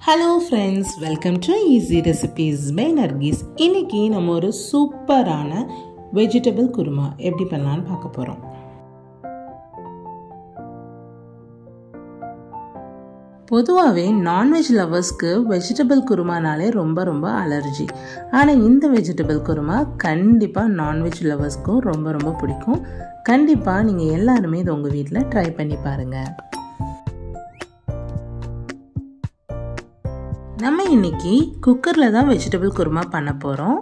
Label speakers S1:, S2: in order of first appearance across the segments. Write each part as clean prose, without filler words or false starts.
S1: Hello friends, welcome to easy recipes by Nargis. இன்றைக்கி நம்ம ஒரு சூப்பரான வெஜிடபிள் குருமா எப்படி பண்ணலான்னு பார்க்க போகிறோம். பொதுவாகவே நான்வெஜ் லவர்ஸ்க்கு வெஜிடபிள் குருமானாலே ரொம்ப அலர்ஜி. ஆனால் இந்த வெஜிடபிள் குருமா கண்டிப்பாக நான்வெஜ் லவர்ஸ்க்கும் ரொம்ப பிடிக்கும். கண்டிப்பாக நீங்கள் எல்லாருமே இது உங்கள் வீட்டில் ட்ரை பண்ணி பாருங்கள். நம்ம இன்னைக்கு குக்கரில் தான் வெஜிடபிள் குருமா பண்ண போகிறோம்.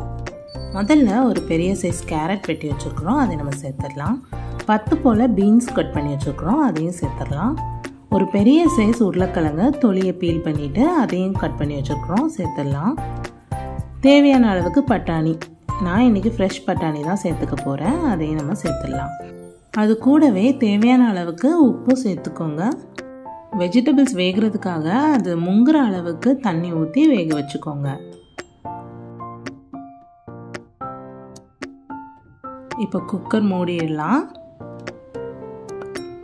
S1: முதல்ல ஒரு பெரிய சைஸ் கேரட் வெட்டி வச்சுருக்குறோம், அதை நம்ம சேர்த்துடலாம். 10 போல் பீன்ஸ் கட் பண்ணி வச்சுருக்குறோம், அதையும் சேர்த்துடலாம். ஒரு பெரிய சைஸ் உருளைக்கிழங்கு தொலியை பீல் பண்ணிவிட்டு அதையும் கட் பண்ணி வச்சுருக்குறோம், சேர்த்துடலாம். தேவையான அளவுக்கு பட்டாணி, நான் இன்றைக்கி ஃப்ரெஷ் பட்டாணி தான் சேர்த்துக்க போகிறேன், அதையும் நம்ம சேர்த்துடலாம். அது கூடவே தேவையான அளவுக்கு உப்பும் சேர்த்துக்கோங்க. வெஜிடபிள்ஸ் வேகிறதுக்காக அது முங்குற அளவுக்கு தண்ணி ஊற்றி வேக வச்சுக்கோங்க. இப்போ குக்கர் மூடிடலாம்.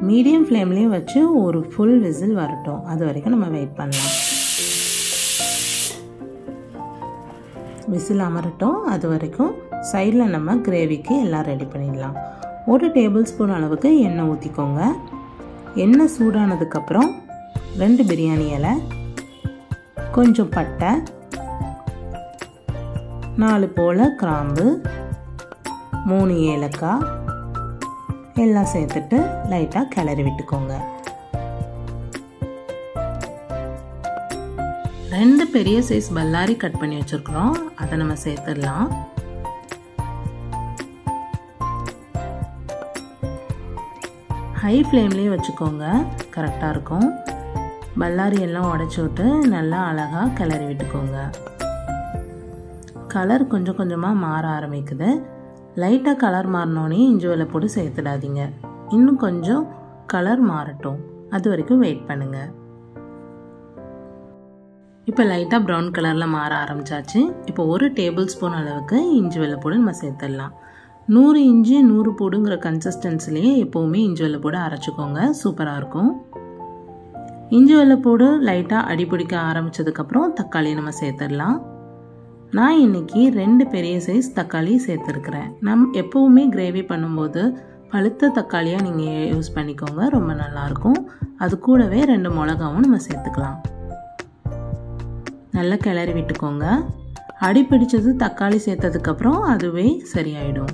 S1: மீடியம் ஃப்ளேம்லேயும் வச்சு ஒரு ஃபுல் விசில் வரட்டும், அது வரைக்கும் நம்ம வெயிட் பண்ணலாம். விசில் அமரட்டும், அது வரைக்கும் சைடில் நம்ம கிரேவிக்கு எல்லாம் ரெடி பண்ணிடலாம். 1 டேபிள் ஸ்பூன் அளவுக்கு எண்ணெய் ஊற்றிக்கோங்க. எண்ணெய் சூடானதுக்கப்புறம் 2 பிரியாணி இலை, கொஞ்சம் பட்டை, 4 போல் கிராம்பு, 3 ஏலக்காய் எல்லாம் சேர்த்துட்டு லைட்டாக கிளறி விட்டுக்கோங்க. 2 பெரிய சைஸ் பல்லாரி கட் பண்ணி வச்சுருக்குறோம், அதை நம்ம சேர்த்துடலாம். ஹை ஃப்ளேம்லேயே வச்சுக்கோங்க, கரெக்டாக இருக்கும். பல்லாரி எல்லாம் உடச்சி விட்டு நல்லா அழகாக கிளறி விட்டுக்கோங்க. கலர் கொஞ்சம் கொஞ்சமாக மாற ஆரம்பிக்குது. லைட்டாக கலர் மாறினோடனே இஞ்சி வெள்ளைப்பூடு சேர்த்துடாதீங்க, இன்னும் கொஞ்சம் கலர் மாறட்டும், அது வரைக்கும் வெயிட் பண்ணுங்கள். இப்போ லைட்டாக ப்ரௌன் கலரில் மாற ஆரம்பிச்சாச்சு. இப்போ 1 டேபிள் ஸ்பூன் அளவுக்கு இஞ்சி வெள்ளைப்பூடு நம்ம சேர்த்துடலாம். 100 இஞ்சி 100 பூடுங்கிற கன்சிஸ்டன்சிலேயே எப்போவுமே இஞ்சி வெள்ளைப்பூடு அரைச்சிக்கோங்க, சூப்பராக இருக்கும். இஞ்சி வெள்ளைப்பூடு லைட்டாக அடிப்பிடிக்க ஆரம்பித்ததுக்கப்புறம் தக்காளி நம்ம சேர்த்துடலாம். நான் இன்றைக்கி 2 பெரிய சைஸ் தக்காளி சேர்த்துருக்குறேன். எப்போவுமே கிரேவி பண்ணும்போது பழுத்த தக்காளியாக நீங்கள் யூஸ் பண்ணிக்கோங்க, ரொம்ப நல்லாயிருக்கும். அது கூடவே 2 மிளகாவும் நம்ம சேர்த்துக்கலாம். நல்லா கிளறி விட்டுக்கோங்க. அடிப்பிடிச்சது தக்காளி சேர்த்ததுக்கப்புறம் அதுவே சரியாயிடும்.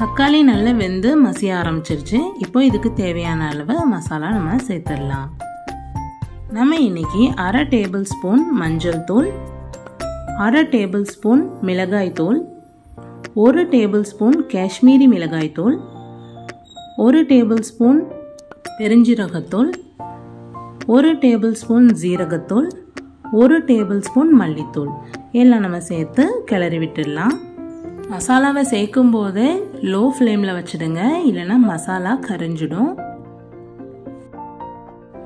S1: தக்காளி நல்லா வெந்து மசிய ஆரம்பிச்சிருச்சு. இப்போ இதுக்கு தேவையான அளவு மசாலா நம்ம சேர்த்துடலாம். நம்ம இன்னைக்கு 1/2 டேபிள் ஸ்பூன் மஞ்சள் தூள், 1/2 டேபிள் ஸ்பூன் மிளகாய் தூள், 1 டேபிள் ஸ்பூன் காஷ்மீரி மிளகாய் தூள், 1 டேபிள் ஸ்பூன் பெருஞ்சீரகத்தூள், 1 டேபிள் ஸ்பூன் ஜீரகத்தூள், 1 டேபிள் ஸ்பூன் மல்லித்தூள் எல்லாம் நம்ம சேர்த்து கிளறி விட்டுடலாம். மசாலாவை சேர்க்கும் போதே லோ ஃப்ளேமில் வச்சுடுங்க, இல்லைன்னா மசாலா கரைஞ்சிடும்.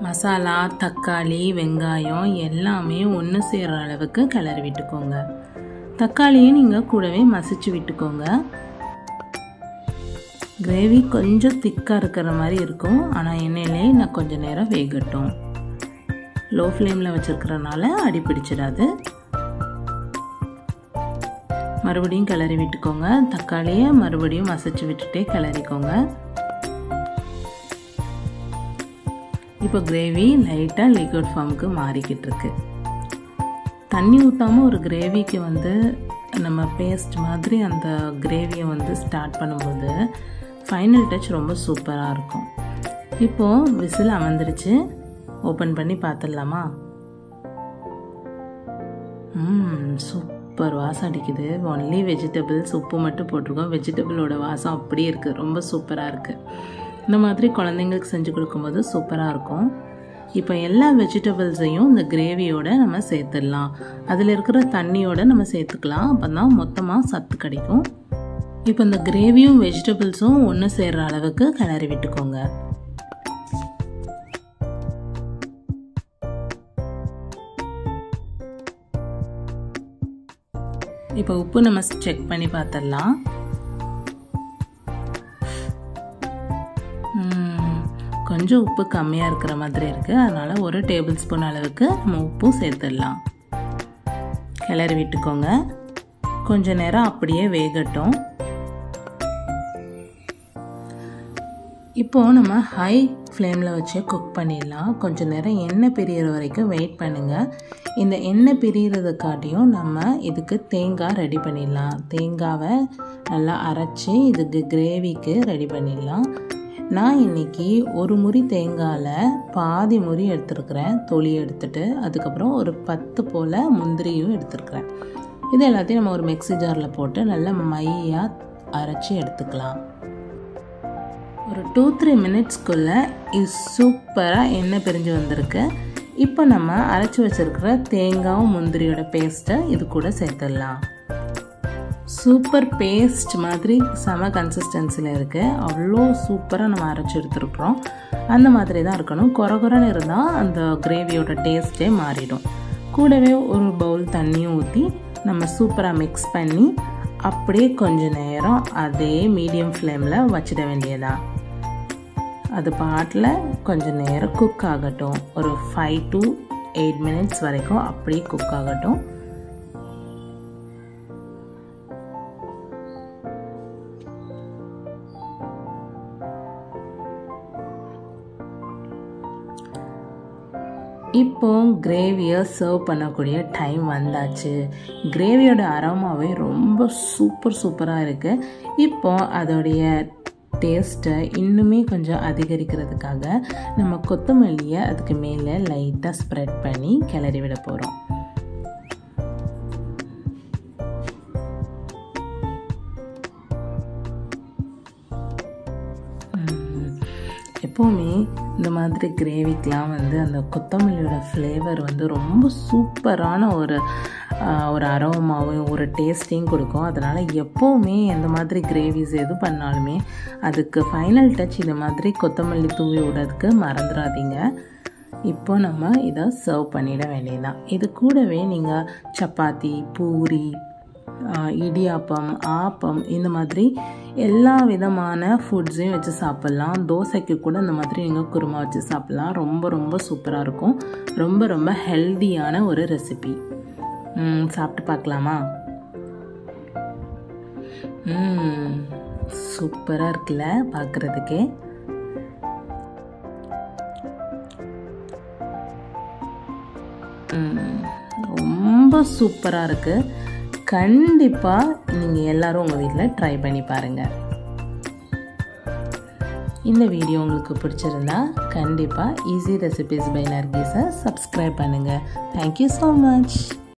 S1: மசாலா, தக்காளி, வெங்காயம் எல்லாமே ஒன்று சேர்கிற அளவுக்கு கிளறி விட்டுக்கோங்க. தக்காளியை நீங்கள் கூடவே மசிச்சு விட்டுக்கோங்க. கிரேவி கொஞ்சம் திக்காக இருக்கிற மாதிரி இருக்கும், ஆனால் எண்ணெயிலே நான் கொஞ்சம் நேரம் வேகட்டும். லோ ஃப்ளேமில் வச்சுருக்கிறனால அடி பிடிச்சிடாது. மறுபடியும் கிளறி விட்டுக்கோங்க. தக்காளியை மறுபடியும் மசிச்சு விட்டுட்டே கிளறிக்கோங்க. இப்போ கிரேவி லைட்டாக லிக்விட் ஃபார்முக்கு மாறிக்கிட்டு இருக்கு. தண்ணி ஊற்றாமல் ஒரு கிரேவிக்கு நம்ம பேஸ்ட் மாதிரி அந்த கிரேவியை ஸ்டார்ட் பண்ணும்போது ஃபைனல் டச் ரொம்ப சூப்பராக இருக்கும். இப்போது விசில் அமர்ந்துருச்சு, ஓப்பன் பண்ணி பார்த்துடலாமா? சூப்பர் வாசம் அடிக்குது. ஒன்லி வெஜிடபிள்ஸ், உப்பு மட்டும் போட்டிருக்கோம். வெஜிடபிளோட வாசம் அப்படியே இருக்குது, ரொம்ப சூப்பராக இருக்குது. இந்த மாதிரி குழந்தைங்களுக்கு செஞ்சு கொடுக்கும்போது சூப்பராக இருக்கும். இப்போ எல்லா வெஜிடபிள்ஸையும் இந்த கிரேவியோட நம்ம சேர்த்துடலாம். அதில் இருக்கிற தண்ணியோட நம்ம சேர்த்துக்கலாம், அப்போ தான் மொத்தமாக சத்து கிடைக்கும். இப்போ இந்த கிரேவியும் வெஜிடபிள்ஸும் ஒன்று சேர்கிற அளவுக்கு கிளறி விட்டுக்கோங்க. இப்போ உப்பு நம்ம செக் பண்ணி பார்த்துடலாம். கொஞ்சம் உப்பு கம்மியாக இருக்கிற மாதிரி இருக்குது. அதனால் 1 டேபிள் ஸ்பூன் அளவுக்கு நம்ம உப்பும் சேர்த்துடலாம். கிளறி விட்டுக்கோங்க. கொஞ்ச நேரம் அப்படியே வேகட்டும். இப்போது நம்ம ஹை ஃப்ளேமில் வச்சு குக் பண்ணிடலாம். கொஞ்சம் நேரம் எண்ணெய் பிரியிற வரைக்கும் வெயிட் பண்ணுங்கள். இந்த எண்ணெய் பிரிகிறதுக்காட்டியும் நம்ம இதுக்கு தேங்காய் ரெடி பண்ணிடலாம். தேங்காவை நல்லா அரைச்சி இதுக்கு கிரேவிக்கு ரெடி பண்ணிடலாம். நான் இன்றைக்கி ஒரு முறி தேங்காயில் பாதி முறி எடுத்துருக்கிறேன், தொளி எடுத்துட்டு. அதுக்கப்புறம் ஒரு 10 போல் முந்திரியும் எடுத்துருக்கிறேன். இது எல்லாத்தையும் நம்ம ஒரு மிக்ஸி ஜாரில் போட்டு நல்லா மையாக அரைச்சி எடுத்துக்கலாம். ஒரு 2-3 மினிட்ஸ்க்குள்ளே இது சூப்பராக எண்ணெய் பிரிஞ்சு வந்திருக்கு. இப்போ நம்ம அரைச்சி வச்சுருக்கிற தேங்காயும் முந்திரியோட பேஸ்ட்டை இது கூட சேர்த்துடலாம். சூப்பர் பேஸ்ட் மாதிரி செம கன்சிஸ்டன்சியில் இருக்குது. அவ்வளோ சூப்பராக நம்ம அரைச்சி எடுத்துருக்குறோம். அந்த மாதிரி தான் இருக்கணும். குறகுறன்னு இருந்தால் அந்த கிரேவியோட டேஸ்ட்டே மாறிடும். கூடவே ஒரு பவுல் தண்ணியும் ஊற்றி நம்ம சூப்பராக மிக்ஸ் பண்ணி அப்படியே கொஞ்ச நேரம் அதே மீடியம் ஃப்ளேமில் வச்சிட வேண்டியதான். அது பாட்டில் கொஞ்சம் நேரம் குக் ஆகட்டும். ஒரு 5 to 8 மினிட்ஸ் வரைக்கும் அப்படியே குக் ஆகட்டும். இப்போ கிரேவியை சர்வ் பண்ணக்கூடிய டைம் வந்தாச்சு. கிரேவியோட அரோமாவே ரொம்ப சூப்பராக இருக்குது. இப்போ அதோடைய டேஸ்ட்டை இன்னுமே கொஞ்சம் அதிகரிக்கிறதுக்காக நம்ம கொத்தமல்லியை அதுக்கு மேலே லைட்டாக ஸ்ப்ரெட் பண்ணி கிளறி விட போகிறோம். எப்போவுமே இந்த மாதிரி கிரேவிக்கெலாம் அந்த கொத்தமல்லியோட ஃப்ளேவர் ரொம்ப சூப்பரான ஒரு அரோமாவும் ஒரு டேஸ்ட்டையும் கொடுக்கும். அதனால் எப்போவுமே எந்த மாதிரி கிரேவிஸ் எது பண்ணாலுமே அதுக்கு ஃபைனல் டச் இந்த மாதிரி கொத்தமல்லி தூவி விடுறதுக்கு மறந்துடாதீங்க. இப்போ நம்ம இதை சர்வ் பண்ணிட வேண்டியதுதான். இது கூடவே நீங்கள் சப்பாத்தி, பூரி, இடியாப்பம், ஆப்பம் இந்த மாதிரி எல்லா விதமான ஃபுட்ஸையும் வச்சு சாப்பிட்லாம். தோசைக்கு கூட இந்த மாதிரி நீங்கள் குருமா வச்சு சாப்பிட்லாம். ரொம்ப சூப்பராக இருக்கும். ரொம்ப ஹெல்தியான ஒரு ரெசிபி. சாப்பிட்டு பார்க்கலாமா? சூப்பராக இருக்குல்ல பார்க்குறதுக்கே. ரொம்ப சூப்பராக இருக்குது. கண்டிப்பாக நீங்கள் எல்லோரும் உங்கள் வீட்டில் ட்ரை பண்ணி பாருங்கள். இந்த வீடியோ உங்களுக்கு பிடிச்சிருந்தா கண்டிப்பாக ஈஸி ரெசிபீஸ் பை நர்கீஸை சப்ஸ்கிரைப் பண்ணுங்கள். Thank you so much.